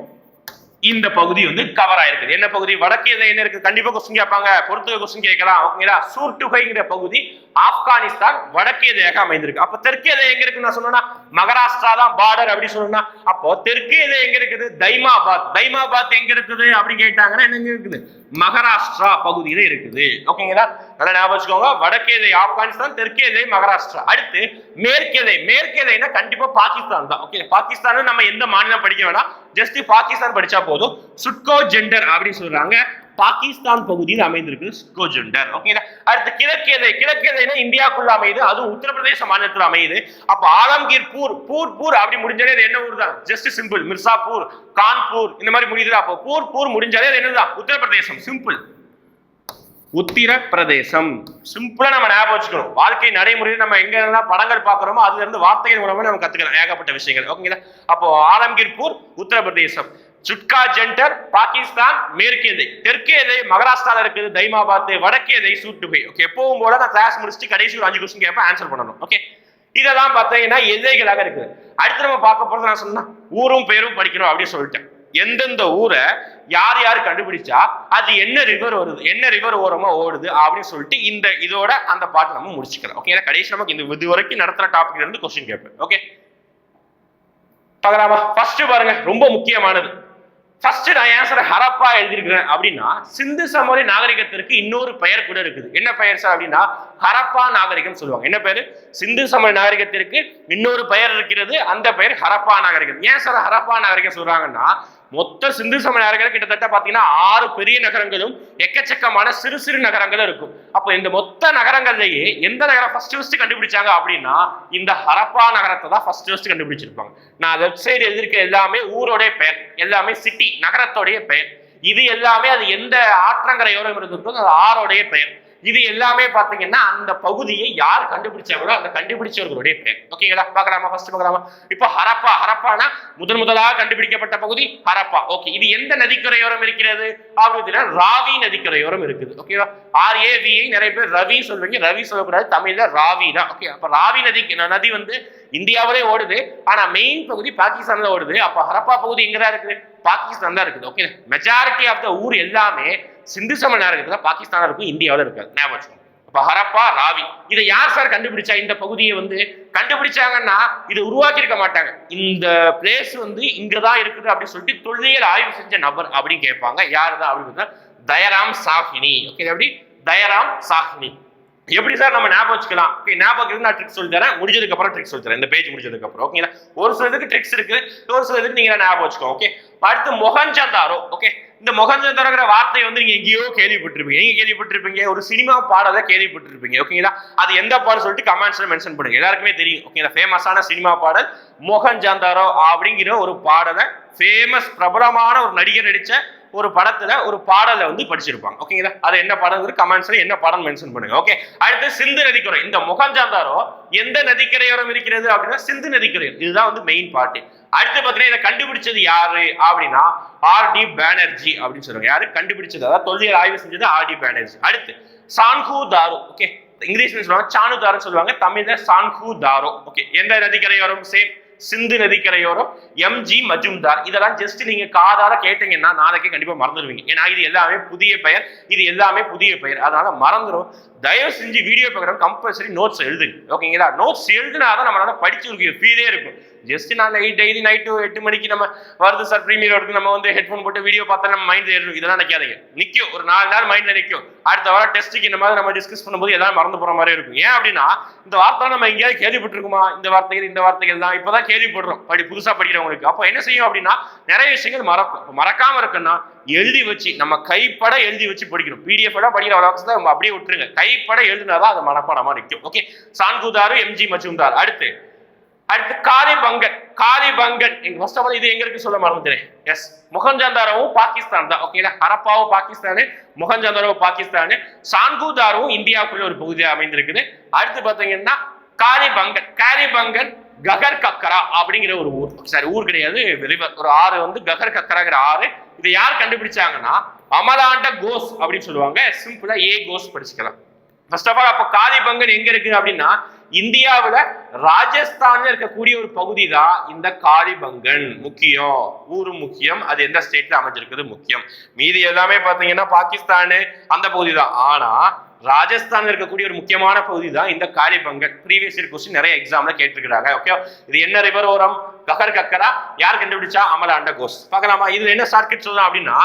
இந்த பகுதி வந்து கவர் ஆயிருக்குது. என்ன பகுதி? வடக்கு எல்லை என்ன இருக்கு? கண்டிப்பா கொஸ்டின் கேட்பாங்க, பொறுத்து கொஸ்டின் கேட்கலாம். ஓகேங்களா? சூர்டுகைங்கிற பகுதி ஆப்கானிஸ்தான் வடக்கு எல்லையாக அமைந்திருக்கு. அப்ப தெற்கு எல்லை எங்க இருக்குன்னு நான் சொன்னா மகாராஷ்டிரா தான் பார்டர் அப்படி சொன்னா, அப்போ தெற்கு எல்லை எங்க இருக்குது? தைமாபாத் எங்க இருக்குது அப்படின்னு கேட்டாங்கன்னா என்ன இருக்குது? மகாராஷ்டிரா பகுதியில இருக்குது. ஓகேங்களா? நல்லா ஞாபகம் வச்சுக்கோங்க. வடக்கு எல்லை ஆப்கானிஸ்தான், தெற்கு எல்லை மகாராஷ்டிரா. அடுத்து மேற்கு எல்லைன்னா கண்டிப்பா பாகிஸ்தான் தான். ஓகே, பாகிஸ்தான் நம்ம எந்த மாநிலம் படிக்க வேணாம், ஜஸ்ட் பாகிஸ்தான் படிச்சா போதும். சுட்கோ ஜெண்டர் அப்படின்னு சொல்றாங்க, பாகிஸ்தான் பகுதியில் அமைந்திருக்கு சுட்கோ ஜெண்டர். ஓகேங்களா? அடுத்து கிழக்கு எல்லைன்னா இந்தியாக்குள்ள அமையுது, அதுவும் உத்தரப்பிரதேச மாநிலத்தில் அமையுது. அப்ப ஆலம்கீர் பூர் அப்படி முடிஞ்சாலே அது என்ன ஊர் தான்? Just simple. மிர்சாப்பூர், கான்பூர் இந்த மாதிரி முடியுது. அப்போ பூர் முடிஞ்சாலே அது என்னதான்? உத்தரப்பிரதேசம். சிம்பிள். உத்திரப்பிரதேசம். சிம்பிளா நம்ம ஞாபகம் வச்சுக்கணும். வாழ்க்கை நடைமுறையில் நம்ம எங்க எல்லாம் படங்கள் பார்க்கிறோமோ அதுல இருந்து வார்த்தைகள் மூலமா நம்ம கத்துக்கலாம் ஏகப்பட்ட விஷயங்கள். ஓகேங்களா? அப்போ ஆலம்கீர்பூர் உத்தரப்பிரதேசம், சுட்கா ஜென்டர் பாகிஸ்தான், மேற்கு எல்லை, தெற்கு எல்லை மகாராஷ்டிரால இருக்குது தைமாபாத், வடக்கு எல்லை சூட்டுபை. ஓகே, எப்பவும் போல நான் கிளாஸ் முடிச்சுட்டு கடைசி ஒரு 5 கொஸ்டின் கேட்பேன், ஆன்சர் பண்ணணும். ஓகே, இதெல்லாம் பார்த்தீங்கன்னா எல்லைகளாக இருக்குது. அடுத்து நம்ம பார்க்க போறது நான் சொன்னா ஊரும் பேரும் படிக்கணும் அப்படின்னு சொல்லிட்டேன். எந்தெந்த ஊரை யார் யார் கண்டுபிடிச்சா அது என்ன ரிவர் வருது, என்ன ரிவர் ஓரமா ஓடுது அப்படின்னு சொல்லிட்டு இந்த இதோட அந்த பாட்டு நம்ம முடிச்சுக்கலாம். ஓகே, கடைசி நமக்கு இந்த இது வரைக்கும் நடத்துற டாபிக்ல இருந்து கொஸ்டின் கேட்பேன். ஓகே, பார்க்கலாமா? ஃபர்ஸ்ட் பாருங்க, ரொம்ப முக்கியமானது. ஃபர்ஸ்ட் நான் ஆன்சர் ஹரப்பா எழுதியிருக்கிறேன் அப்படின்னா சிந்து சமவெளி நாகரிகத்திற்கு இன்னொரு பெயர் கூட இருக்குது. என்ன பெயர் சார் அப்படின்னா ஹரப்பா நாகரிகம் சொல்லுவாங்க. என்ன பெயர்? சிந்து சமவெளி நாகரிகத்திற்கு இன்னொரு பெயர் இருக்கிறது, அந்த பெயர் ஹரப்பா நாகரிகம். ஏன் சார் ஹரப்பா நாகரிகம் சொல்றாங்கன்னா மொத்த சிந்து சமவெளி நாகரிகம் கிட்டத்தட்ட பாத்தீங்கன்னா 6 பெரிய நகரங்களும் எக்கச்சக்கமான சிறு சிறு நகரங்களும் இருக்கும். அப்போ இந்த மொத்த நகரங்கள்லயே எந்த நகரம் ஃபர்ஸ்ட் கண்டுபிடிச்சாங்க அப்படின்னா இந்த ஹரப்பா நகரத்தை தான் ஃபர்ஸ்ட் கண்டுபிடிச்சிருப்பாங்க. நான் லெஃப்ட் சைடு எழுதியிருக்க எல்லாமே ஊரோடைய பெயர், எல்லாமே சிட்டி நகரத்தோடைய பெயர். இது எல்லாமே அது எந்த ஆற்றங்கரையோரம் இருந்திருக்கோ அது ஆரோடைய பெயர். இது எல்லாமே பாத்தீங்கன்னா அந்த பகுதியை யார் கண்டுபிடிச்சாங்களோ அந்த கண்டுபிடிச்சவர்களுடைய பெயர். ஓகேங்களா? பார்க்கலாமா? ஃபர்ஸ்ட் பார்க்கலாமா? இப்போ ஹரப்பா, ஹரப்பானா முதலாக கண்டுபிடிக்கப்பட்ட பகுதி ஹரப்பா. ஓகே, இது எந்த நதிக்கரையோரம் இருக்கிறது அப்படின்னா ராவி நதிக்கரையோரம் இருக்குது. ஓகேவா? RAVI நிறைய பேர் ரவி சொல்லுவீங்க, ரவி சொல்லக்கூடாது, தமிழ்ல ராவி தான். ஓகே, அப்ப ராவி நதி வந்து இந்தியாவிலே ஓடுது, ஆனா மெயின் பகுதி பாகிஸ்தான்ல ஓடுது. அப்ப ஹரப்பா பகுதி எங்கதான் இருக்குது? பாகிஸ்தான் தான் இருக்குது. ஓகே, மெஜாரிட்டி ஆஃப் த ஊர் எல்லாமே சிந்து சமவெளி நாகரிகத்துல பாகிஸ்தான் இருக்கும், இந்தியாவில் இருக்காது. ஞாபகம் வச்சுக்கோங்க. அப்ப ஹரப்பா, ராவி இதை யார் சார் கண்டுபிடிச்சா? இந்த பகுதியை வந்து கண்டுபிடிச்சாங்கன்னா இது உருவாக்கி இருக்க மாட்டாங்க. இந்த பிளேஸ் வந்து இங்கதான் இருக்குது அப்படின்னு சொல்லிட்டு தொல்லியல் ஆய்வு செஞ்ச நபர் அப்படின்னு கேட்பாங்க. யாருதான் அப்படின்னு தயராம் சாஹினி. ஓகே, எப்படி? தயராம் சாஹினி. எப்படி சார் நம்ம ஞாபகம் வச்சுக்கலாம்? ஓகே, ஞாபகம் நான் ட்ரிக்ஸ் சொல்லி தரேன், முடிஞ்சதுக்கு அப்புறம் ட்ரிக்ஸ் சொல்லி தரேன். இந்த பேஜ் முடிஞ்சதுக்கு அப்புறம். ஓகேங்களா? ஒரு சிலதுக்கு ட்ரிக்ஸ் இருக்கு, ஒரு சிலதுக்கு நீங்க ஞாபகம் வச்சுக்கோ. ஓகே, அடுத்து மொஹஞ்சதாரோ. ஓகே, இந்த மொஹஞ்சதாரோங்கிற வார்த்தை வந்து நீங்க எங்கேயோ கேள்விப்பட்டிருப்பீங்க. எங்க கேள்விப்பட்டிருப்பீங்க? ஒரு சினிமா பாடலை கேள்விப்பட்டிருப்பீங்க. ஓகேங்களா? அது எந்த பாடல் சொல்லிட்டு கமெண்ட்ஸ்ல மென்ஷன் பண்ணுங்க. எல்லாருக்குமே தெரியும். ஓகேங்களா? ஃபேமஸான சினிமா பாடல் மொஹஞ்சதாரோ அப்படிங்கிற ஒரு பாடலை ஃபேமஸ் பிரபலமான ஒரு நடிகர் நடிச்ச ஒரு படத்துல ஒரு பாடலை வந்து படிச்சிருப்பாங்க. ஓகேங்களா? அது என்ன படம் கமெண்ட்ஸ்ல என்ன படம் மென்ஷன் பண்ணுங்க. ஓகே, அடுத்து சிந்து நதிக்கரை. இந்த மொஹஞ்சதாரோ எந்த நதிக்கரையோரம் இருக்கிறது அப்படின்னா சிந்து நதிக்கரை. இதுதான் வந்து மெயின் பார்ட். அடுத்து பாத்தீங்கன்னா இதை கண்டுபிடிச்சது யாரு அப்படின்னா RD பானர்ஜி அப்படின்னு சொல்றாங்க. யாரு கண்டுபிடிச்சது? அதாவது தொல்லியல் ஆய்வு செஞ்சது RD பானர்ஜி. அடுத்து சான்ஹூ தாரோ. ஓகே, இங்கிலீஷ்ல சொல்லுவாங்க சானு தாரோ சொல்லுவாங்க, தமிழ்ல சான்ஹூ தாரோ. ஓகே, எந்த நதிக்கரையோரம்? சேம் சிந்து நதிக்கரையோரம் MG மஜும்தார். இதெல்லாம் ஜஸ்ட் நீங்க காதால கேட்டீங்கன்னா நாளைக்கே கண்டிப்பா மறந்துடுவீங்க. ஏன்னா இது எல்லாமே புதிய பெயர், இது எல்லாமே புதிய பெயர், அதனால மறந்துடும். தயவு செஞ்சு வீடியோ பார்க்குறோம் கம்பல்சரி நோட்ஸ் எழுதுங்க. ஓகேங்களா? நோட்ஸ் எழுதுனாதான் நம்மளால படிச்சு ஃபீலே இருக்கும். ஜஸ்ட் நான் டெய்லி நைட்டு 8 மணிக்கு நம்ம வருது சார் ப்ரீமியர் வருது, நம்ம வந்து ஹெட்ஃபோன் போட்டு வீடியோ பார்த்தா நம்ம மைண்ட் ஏறும். இதெல்லாம் நினைக்காதீங்க, நிற்கும். ஒரு 4 நாள் மைண்ட்ல நிற்கும். அடுத்த வாரம் டெஸ்ட்டுக்கு இந்த மாதிரி நம்ம டிஸ்கஸ் பண்ணும்போது எல்லாம் மறந்து போற மாதிரி இருக்கும். ஏன் அப்படின்னா இந்த வார்த்தை நம்ம எங்கேயாவது கேள்விப்பட்டிருக்குமா? இந்த வார்த்தைகள் தான் இப்பதான் கேள்விப்படுறோம் புதுசா படிக்கிறவங்களுக்கு. அப்போ என்ன செய்யும் அப்படின்னா நிறைய விஷயங்கள் மறக்கும். மறக்காம இருக்குன்னா எழுதி வச்சு நம்ம கைப்பட எழுதி வச்சு படிக்கணும். PDF படிக்கிற அளவுக்கு நம்ம அப்படியே விட்டுருங்க. கைப்பட எழுதினாதான் அது மனப்பாடமா நிற்கும். Okay, Chanhudaro MG Majumdar. அடுத்து Kalibangan. Kalibangan first of all இது எங்க இருக்கு சொல்ல மறந்துட்டேன். எஸ், மொஹஞ்சதாரோவும் பாகிஸ்தான் தான். ஓகேங்களா? ஹரப்பாவும் பாகிஸ்தானு, மொஹஞ்சதாரோவும் பாகிஸ்தானு, சான்குதாரோவும் இந்தியாவுக்குள்ள ஒரு பகுதியாக அமைந்திருக்குது. அடுத்து பாத்தீங்கன்னா காலிபங்கன் ககர் கக்கரா அப்படிங்கிற ஒரு ஊர். சாரி, ஊர் கிடையாது, ரிவர், ஒரு ஆறு வந்து ககர் கக்கராங்கிற ஆறு. இதை யார் கண்டுபிடிச்சாங்கன்னா அமலாண்ட கோஸ் அப்படின்னு சொல்லுவாங்க. சிம்பிளா கோஸ் படிச்சுக்கலாம். ஃபர்ஸ்ட் ஆஃப் ஆல் அப்போ காலிபங்கன் எங்க இருக்கு அப்படின்னா இந்தியாவுல ராஜஸ்தான்ல இருக்கக்கூடிய ஒரு பகுதி தான் இந்த காலிபங்கன். முக்கியம், ஊரு முக்கியம், அது எந்த ஸ்டேட்ல அமைஞ்சிருக்குது முக்கியம். மீதி எல்லாமே பாத்தீங்கன்னா பாகிஸ்தானு அந்த பகுதி தான். ஆனா ராஜஸ்தான்ல இருக்கக்கூடிய ஒரு முக்கியமான பகுதி தான் இந்த காலிபங்கன். ப்ரீவியஸ் இயர் கொஸ்டின் நிறைய எக்ஸாம்ல கேட்டிருக்கிறாங்க. ஓகே, இது என்ன ரிவர் ஓரம்? ககர் கக்கரா. யார் கண்டுபிடிச்சா? அமலாண்ட கோஸ். பார்க்கலாமா? இதுல என்ன ஷார்ட்கட் சொல்லலாம் அப்படின்னா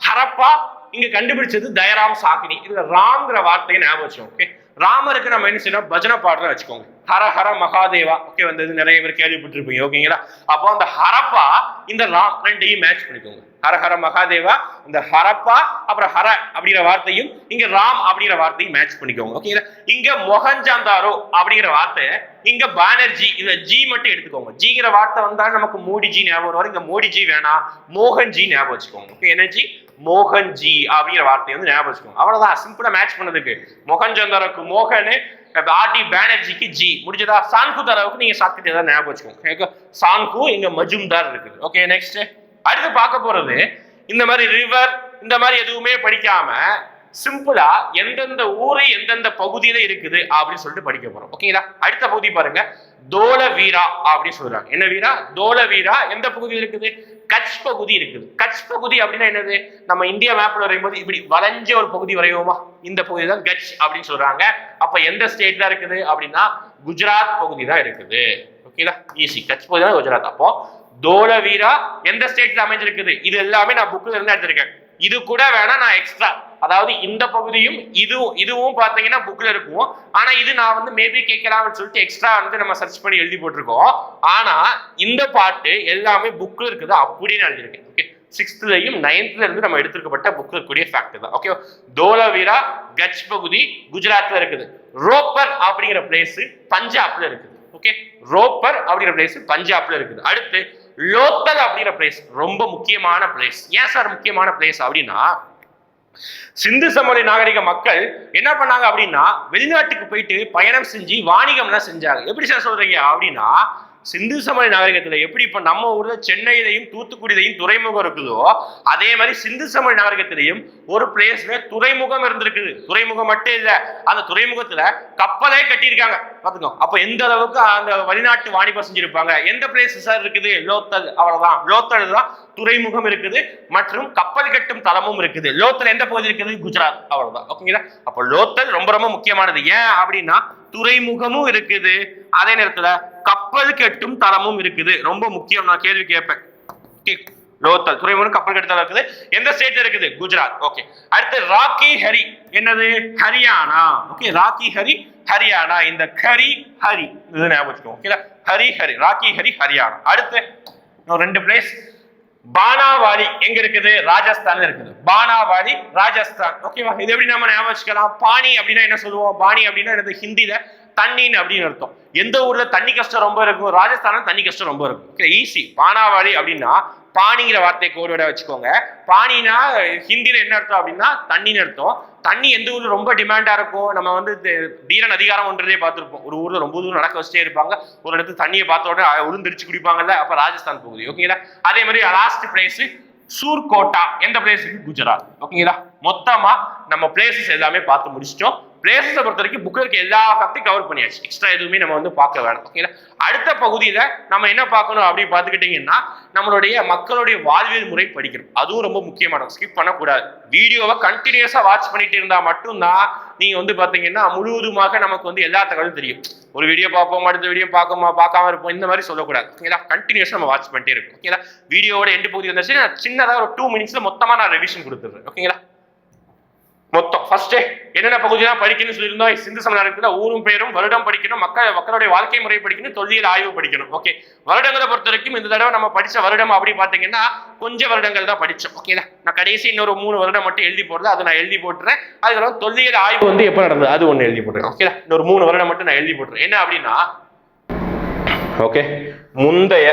ஹரப்பா இங்க கண்டுபிடிச்சது தயராம் சாஹினி. இதுல ராம்ங்கிற வார்த்தையை ஞாபகம் வச்சோம். ஓகே, ராமருக்கு நம்ம என்ன செய்யணும்? பஜனை பாடல வச்சுக்கோங்க. ஹர ஹர மகாதேவா. ஓகே, வந்தது நிறைய பேர் கேள்விப்பட்டிருப்பீங்க. ஓகேங்களா? அப்போ அந்த ஹரப்பா இந்த ராம் ரெண்டையும் மேட்ச் பண்ணிக்கோங்க. ஹர ஹர மகாதேவா, இந்த ஹரப்பா அப்புறம் ஹர அப்படிங்கிற வார்த்தையும் இங்க ராம் அப்படிங்கிற வார்த்தையும் மேட்ச் பண்ணிக்கோங்க. ஓகேங்களா? இங்க மொஹஞ்சாந்தாரோ அப்படிங்கிற வார்த்தை, இங்க பானர்ஜி, இந்த ஜி மட்டும் எடுத்துக்கோங்க. ஜிங்கிற வார்த்தை வந்தா நமக்கு மோடிஜி ஞாபகம் வரும். இங்க மோடிஜி வேணாம், மோகன்ஜி ஞாபகம் வச்சுக்கோங்க. ஓகே, எனர்ஜி மோகன்ஜி அப்படிங்கிற வார்த்தையை வந்து ஞாபகம் வச்சுக்கோங்க. அவ்வளவுதான், சிம்பிளா மேட்ச் பண்ணதுக்கு. மொஹஞ்சாந்தாரோக்கு மோகன், ஆர்டி பானர்ஜிக்கு ஜி, முடிஞ்சதா? சான்குதாராவுக்கு நீங்க ஷார்ட்கட் ஏதாவது ஞாபகம் வச்சுக்கோங்க. சான்கு, இங்க மஜும்தார் இருக்குது. ஓகே, நெக்ஸ்ட் அடுத்து பார்க்க போறது இந்த மாதிரி ரிவர் இந்த மாதிரி எதுவுமே படிக்காம சிம்பிளா எந்தெந்த ஊரு எந்தெந்த பகுதியில இருக்குது அப்படின்னு சொல்லிட்டு படிக்க போறோம். ஓகேங்களா? அடுத்த பகுதி பாருங்க, தோல வீரா அப்படின்னு சொல்றாங்க. என்ன வீரா? தோல வீரா. எந்த பகுதியில் இருக்குது? கட்ச் பகுதி இருக்குது. கட்ச் பகுதி அப்படின்னா என்னது? நம்ம இந்தியா மேப்ல வரையும் போது இப்படி வளைஞ்ச ஒரு பகுதி வரையுமா, இந்த பகுதி தான் கட்ச் அப்படின்னு சொல்றாங்க. அப்ப எந்த ஸ்டேட்ல இருக்குது அப்படின்னா குஜராத் பகுதி தான் இருக்குது. ஓகேங்களா? ஈஸி. கட்ச் பகுதி தான் குஜராத். அப்போ தோல வீரா எந்த ஸ்டேட்ல அமைஞ்சிருக்குது? இது எல்லாமே நான் புக்ல இருந்து எடுத்திருக்கேன். இது கூட வேணா நான் எக்ஸ்ட்ரா, அதாவது இந்த பகுதியும் இதுவும் பாத்தீங்கன்னா புக்ல இருக்கும். ஆனா இது நான் வந்து மேபி கேட்கலாம்னு சொல்லிட்டு எக்ஸ்ட்ரா வந்து நம்ம சர்ச் பண்ணி எழுதி போட்டிருக்கோம். ஆனா இந்த பாட்டு எல்லாமே புக்ல இருக்குது அப்படின்னு எழுதிருக்கேன். ஓகே, 6th-லயும் 9th-ல இருந்து நம்ம எடுத்துக்கப்பட்ட புக்ல இருக்கக்கூடிய ஃபேக்ட் தான். ஓகே, தோலவீரா கட்ச் பகுதி குஜராத்ல இருக்குது. ரோப்பர் அப்படிங்கிற பிளேஸ் பஞ்சாப்ல இருக்குது. ஓகே, ரோப்பர் அப்படிங்கிற பிளேஸ் பஞ்சாப்ல இருக்குது. அடுத்து லோத்தல் அப்படிங்கிற பிளேஸ் ரொம்ப முக்கியமான பிளேஸ். ஏன் சார் முக்கியமான பிளேஸ் அப்படின்னா, சிந்து சமவெளி நாகரிக மக்கள் என்ன பண்ணாங்க அப்படின்னா வெளிநாட்டுக்கு போயிட்டு பயணம் செஞ்சு வாணிகம்லாம் செஞ்சாங்க. எப்படி சார் சொல்றீங்க அப்படின்னா, சிந்து சமவெளி நாகரிகத்துல எப்படி இப்ப நம்ம ஊர்ல சென்னையிலையும் தூத்துக்குடியிலையும் துறைமுகம் இருக்குதோ, அதே மாதிரி சிந்து சமவெளி நாகரிகத்திலையும் ஒரு பிளேஸ்ல துறைமுகம் இருந்திருக்குது. துறைமுகம் மட்டும் இல்ல, அந்த துறைமுகத்துல கப்பலே கட்டியிருக்காங்க. பாத்துக்கோ, அப்ப எந்த அளவுக்கு அந்த வெளிநாட்டு வாணிபம் செஞ்சிருப்பாங்க. எந்த பிளேஸ் சார் இருக்குது? லோத்தல். அவ்வளவுதான், லோத்தல் தான் துறைமுகம் இருக்குது மற்றும் கப்பல் கட்டும் தளமும் இருக்குது. லோத்தல் எந்த பகுதி இருக்குது? குஜராத். அவ்வளவுதான். ஓகேங்களா? அப்ப லோத்தல் ரொம்ப ரொம்ப முக்கியமானது. ஏன் அப்படின்னா துறைமுகமும் இருக்குது, அதே நேரத்துல கப்பல் கட்டும் தளமும் இருக்குது. ரொம்ப முக்கியம். நான் கேள்வி கேட்பேன். லோத்தல் துறைமுகம் கப்பல் கட்டும் தளம் இருக்குது. எந்த ஸ்டேட் இருக்குது? குஜராத். ஓகே, அடுத்து ராக்கி ஹரி. என்னது? ஹரியானா. ஓகே, ராக்கி ஹரி ஹரியானா. இந்த ஹரி ஹரி இது ஞாபகம் வச்சுக்கோங்க. ஓகேங்களா? ஹரி ஹரி, ராக்கி ஹரி ஹரியானா. அடுத்து இன்னும் 2 பிளேஸ். பானாவாலி எங்க இருக்குது? ராஜஸ்தான் இருக்குது. பானாவாலி ராஜஸ்தான். ஓகேவா? இது எப்படி நம்ம ஞாபகம் வச்சுக்கலாம்? பானி அப்படின்னா என்ன சொல்லுவோம்? பானி அப்படின்னா என்னது? ஹிந்தில தண்ணின்னு அப்படின்னு அர்த்தம். எந்த ஊர்ல தண்ணி கஷ்டம் ரொம்ப இருக்கும்? ராஜஸ்தான்ல தண்ணி கஷ்டம் ரொம்ப இருக்கும். ஈஸி. பானாவாலி அப்படின்னா பானிங்கிற வார்த்தையை கோர்வேர்டா வச்சுக்கோங்க. பானினா ஹிந்தில என்ன அர்த்தம் அப்படின்னா தண்ணின்னு அர்த்தம். தண்ணி எந்த ஊர்ல ரொம்ப டிமாண்டா இருக்கும்? நம்ம வந்து தீரன் அதிகாரம் ஒன்றதே பார்த்துருப்போம். ஒரு ஊர்ல ரொம்ப தூரம் நடக்க வச்சுட்டே இருப்பாங்க, ஒரு இடத்துல தண்ணியை பார்த்த உடனே உளுந்திரிச்சு குடிப்பாங்கல்ல, அப்ப ராஜஸ்தான் பகுதி. ஓகேங்களா? அதே மாதிரி லாஸ்ட் பிளேஸ் சூர்கோட்டா. எந்த பிளேஸுக்கு? குஜராத். ஓகேங்களா? மொத்தமா நம்ம பிளேசஸ் எல்லாமே பார்த்து முடிச்சிட்டோம். பிளேசஸை பொறுத்த வரைக்கும் புக்ல இருக்க எல்லா ஃபேக்டையும் கவர் பண்ணியாச்சு. எக்ஸ்ட்ரா எதுவுமே நம்ம வந்து பார்க்க வேணும். ஓகேங்களா? அடுத்த பகுதியில நம்ம என்ன பார்க்கணும் அப்படின்னு பார்த்துக்கிட்டீங்கன்னா நம்மளுடைய மக்களுடைய வாழ்வியல் முறை படிக்கணும். அதுவும் ரொம்ப முக்கியமானது. ஸ்கிப் பண்ணக்கூடாது. வீடியோவை கண்டினியூஸா வாட்ச் பண்ணிட்டு இருந்தா மட்டும்தான் நீங்க வந்து பாத்தீங்கன்னா முழுவதுமாக நமக்கு வந்து எல்லா தகவலும் தெரியும். ஒரு வீடியோ பார்ப்போம், அடுத்த வீடியோ பார்க்காம இருப்போம், இந்த மாதிரி சொல்லக்கூடாது. ஓகேங்களா? கண்டினியூஸா நம்ம வாட்ச் பண்ணிட்டே இருக்கும். ஓகேங்களா? வீடியோவோட எண்டு பகுதி வந்துச்சு, நான் சின்னதாக ஒரு 2 மினிட்ஸ்ல மொத்தமா நான் ரிவிஷன் கொடுத்துடுறேன். ஓகேங்களா? மொத்தம் ஃபர்ஸ்ட் என்னென்ன பகுதியெல்லாம் படிக்கணும்னு சொல்லியிருந்தோம். சிந்து சமநாயகத்துல ஊரும் பேரும் வருடம் படிக்கணும், மக்களுடைய வாழ்க்கை முறை படிக்கணும், தொல்லியல் ஆய்வு படிக்கணும். ஓகே, வருடங்களை பொறுத்த வரைக்கும் இந்த தடவை நம்ம படிச்ச வருடம் அப்படி பாத்தீங்கன்னா கொஞ்சம் வருடங்கள் தான் படிச்சோம். ஓகேங்களா? நான் கடைசி இன்னொரு 3 வருடம் மட்டும் எழுதி போடுறது, அதை நான் எழுதி போட்டுறேன். அதுக்கப்புறம் தொல்லியல் ஆய்வு வந்து எப்ப நடந்தது அது ஒண்ணு எழுதி போட்டுறேன். ஓகேங்களா? இன்னொரு 3 வருடம் மட்டும் நான் எழுதி போட்டுறேன். என்ன அப்படின்னா ஓகே, முந்தைய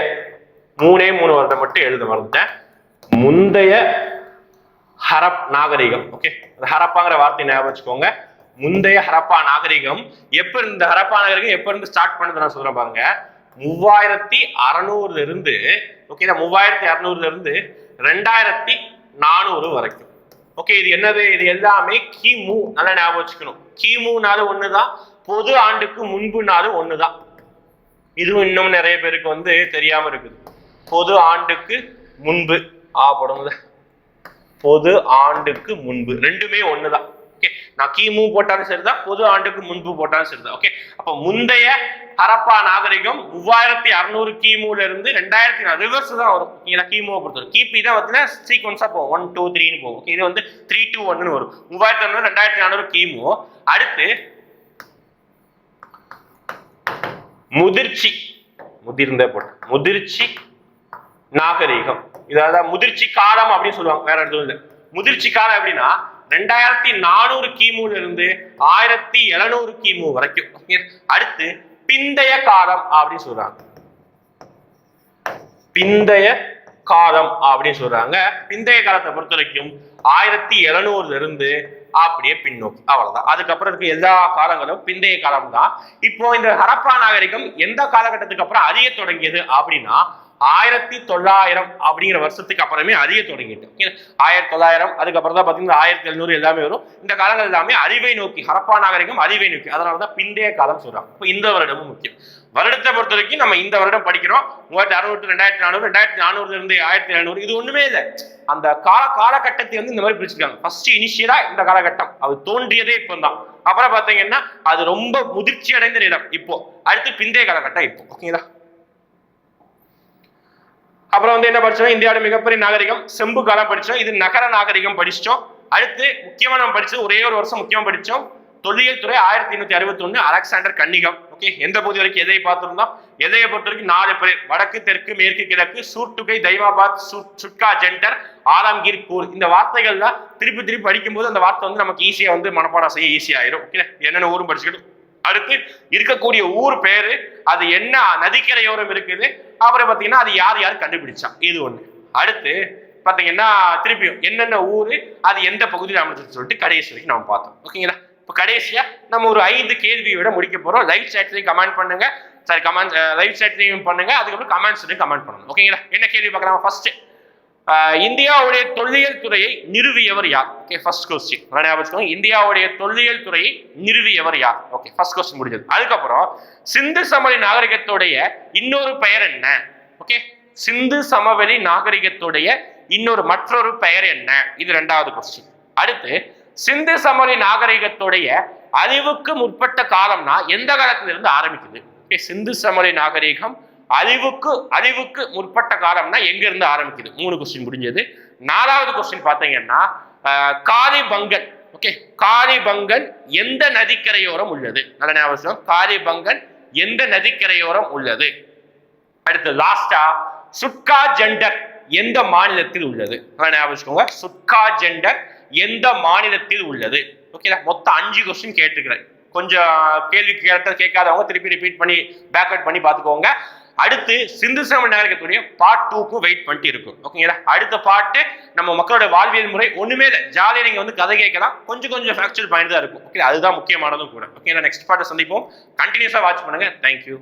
3 வருடம் மட்டும் எழுத மறந்துட்டேன். முந்தைய ஹரப் நாகரிகம். ஓகே, ஹரப்பாங்கிற வார்த்தை ஞாபகம் வச்சுக்கோங்க. முந்தைய ஹரப்பா நாகரிகம் இந்த ஹரப்பா நாகரிகம் எப்ப இருந்து ஸ்டார்ட் பண்ணது நான் சொல்றேன் பாருங்க. 3600 இருந்து ஓகே, 3600 இருந்து 2400 வரைக்கும். ஓகே, இது என்னது? இது எல்லாமே கிமு. நல்லா ஞாபகம் வச்சுக்கணும். கிமுனாலும் ஒண்ணுதான், பொது ஆண்டுக்கு முன்புனாலும் ஒண்ணுதான். இதுவும் இன்னும் நிறைய பேருக்கு வந்து தெரியாம இருக்குது. பொது ஆண்டுக்கு முன்பு போடுங்க, பொது ஆண்டுக்கு முன்பு ரெண்டுமே ஒண்ணுதான். ஓகே, நான் கிமு போட்டாலும் சரிதான், பொது ஆண்டுக்கு முன்பு போட்டாலும் சரிதான். ஓகே, அப்ப முந்தைய ஹரப்பா நாகரிகம் 3600 கிமுல இருந்து 2000 ரிவர்ஸ் தான் வரும். கிமுவை பொறுத்தவரை கிபி தான் வந்து சீக்வன்ஸா போகும், 1 2 3ன்னு போகும். ஓகே, இது வந்து 3 2 1ன்னு வரும். 3600 2400 கிமு. அடுத்து முதிர்ச்சி, முதிர்ந்த போட்டு முதிர்ச்சி நாகரிகம். இதாவது முதிர்ச்சி காலம் அப்படின்னு சொல்லுவாங்க, வேற எதுவும் இல்லை. முதிர்ச்சி காலம் எப்படின்னா 2400 கிமுல இருந்து 1700 கிமு வரைக்கும். அடுத்து பிந்தைய காலம் அப்படின்னு சொல்றாங்க. பிந்தைய காலம் அப்படின்னு சொல்றாங்க. பிந்தைய காலத்தை பொறுத்த வரைக்கும் 1700 இருந்து அப்படியே பின்னோக்கி, அவ்வளவுதான். அதுக்கப்புறம் இருக்க எல்லா காலங்களும் பிந்தைய காலம் தான். இப்போ இந்த ஹரப்பா நாகரிகம் எந்த காலகட்டத்துக்கு அப்புறம் அறிய தொடங்கியது அப்படின்னா 1900 அப்படிங்கிற வருஷத்துக்கு அப்புறமே அறிய தொடங்கிட்டு. 1900 அதுக்கப்புறம் தான் பாத்தீங்கன்னா 1700 எல்லாமே வரும். இந்த காலங்கள் எல்லாமே அறிவை நோக்கி, ஹரப்பா நாகரிகம் அறிவை நோக்கி, அதனாலதான் பிந்தைய காலம் சொல்றாங்க. இப்போ இந்த வருடமும் முக்கியம். வருடத்தை பொறுத்த வரைக்கும் நம்ம இந்த வருடம் படிக்கிறோம் 3600 2400 2400 இருந்து 1700. இது ஒண்ணுமே இல்லை. அந்த காலகட்டத்தை வந்து இந்த மாதிரி பிரிச்சிருக்காங்க. ஃபர்ஸ்ட் இனிஷியலா இந்த காலகட்டம் அது தோன்றியதே இப்போ தான். அப்புறம் பாத்தீங்கன்னா அது ரொம்ப முதிர்ச்சி அடைந்த நேரம் இப்போ. அடுத்து பிந்தைய காலகட்டம் இப்போ. ஓகேங்களா? அப்புறம் வந்து என்ன படிச்சோம்? இந்தியாவோட மிகப்பெரிய நாகரிகம் செம்பு காலம் படிச்சோம். இது நகர நாகரிகம் படிச்சோம். அடுத்து முக்கியமா நம்ம படிச்சது ஒரே ஒரு வருஷம் முக்கியமா படிச்சோம், தொல்லியல் துறை 1861 அலெக்சாண்டர் கன்னிகம். ஓகே, எந்த பகுதி வரைக்கும் எதையை பார்த்திருந்தோம்? எதையை பொறுத்த வரைக்கும் 4 பேர், வடக்கு தெற்கு மேற்கு கிழக்கு, சூர்டுகை தைமாபாத் சுட்கா ஜென்டர் ஆலம்கீர் பூர். இந்த வார்த்தைகள்லாம் திருப்பி திருப்பி படிக்கும்போது அந்த வார்த்தை வந்து நமக்கு ஈஸியா வந்து மனப்பாடம் செய்ய ஈஸியா ஆயிரும். ஓகே, என்னென்ன ஊரும் படிச்சுக்கிட்டு அடுத்து இருக்கக்கூடிய ஊர் பேரு, அது என்ன நதிக்கரையோரம் இருக்குது, அப்புறம் பாத்தீங்கன்னா அது யார் யார் கண்டுபிடிச்சா, இது ஒண்ணு. அடுத்து பாத்தீங்கன்னா திருப்பியும் என்னென்ன ஊரு அது எந்த பகுதியில் அமைச்சு சொல்லிட்டு கடைசி வரைக்கும் நம்ம பார்த்தோம். ஓகேங்களா? இப்போ கடைசியா நம்ம ஒரு 5 கேள்வியோட முடிக்க போறோம். லைவ் சாட்லையும் கமெண்ட் பண்ணுங்க, சாரி கமெண்ட் லைவ் சாட்லையும் பண்ணுங்க, அதுக்கப்புறம் கமெண்ட்ஸ்லையும் கமெண்ட் பண்ணுங்க. ஓகேங்களா? என்ன கேள்வி பார்க்கலாம்? ஃபர்ஸ்ட், இந்தியாவுடைய தொல்லியல் துறையை நிறுவியவர் யார்? ஓகே, ஃபர்ஸ்ட் கொஸ்டின் ஞாபகம். இந்தியாவுடைய தொல்லியல் துறையை நிறுவியவர் யார்? ஓகே, ஃபர்ஸ்ட் கொஸ்டின் முடிஞ்சது. அதுக்கப்புறம் சிந்து சமவெளி நாகரிகத்துடைய இன்னொரு பெயர் என்ன? ஓகே, சிந்து சமவெளி நாகரிகத்துடைய மற்றொரு பெயர் என்ன? இது 2வது கொஸ்டின். அடுத்து சிந்து சமவெளி நாகரிகத்துடைய அழிவுக்கு முற்பட்ட காலம்னா எந்த காலத்துல இருந்து ஆரம்பிக்குது? ஓகே, சிந்து சமவெளி நாகரிகம் அழிவுக்கு முற்பட்ட காலம்னா எங்க இருந்து ஆரம்பிக்குது? 3 கொஸ்டின் முடிஞ்சது. 4வது கொஸ்டின் பாத்தீங்கன்னா காளிபங்கன். ஓகே, காளிபங்கன் எந்த நதிக்கரையோரம் உள்ளது? நல்ல ஞாபகம், காளிபங்கன் எந்த நதிக்கரையோரம் உள்ளது? அடுத்து லாஸ்டா சுட்கா ஜெண்டர் எந்த மாநிலத்தில் உள்ளது? நல்ல ஞாபகம், சுட்கா ஜெண்டர் எந்த மாநிலத்தில் உள்ளது? ஓகேடா, மொத்தம் 5 கொஸ்டின் கேட்டுக்கிறேன். கொஞ்சம் கேள்வி கேட்காதவங்க திருப்பி ரிப்பீட் பண்ணி பேக்அவுட் பண்ணி பார்த்துக்கோங்க. அடுத்து சிந்து சமவெளி நாகரிகத்துடைய பார்ட் 2க்கு வெயிட் பண்ணிட்டு இருக்கும். ஓகேங்களா? அடுத்த பாட்டு நம்ம மக்களோட வாழ்வியல் முறை. ஒண்ணுமே இல்லை, ஜாலியா நீங்க வந்து கதை கேட்கலாம், கொஞ்சம் ஃபேக்சுவல் பாயிண்ட் தான் இருக்கும். ஓகே, அதுதான் முக்கியமானதும் கூட. ஓகே, நெக்ஸ்ட் பார்ட்டை சந்திப்போம். கண்டினியூஸா வாட்ச் பண்ணுங்க. தேங்க்யூ.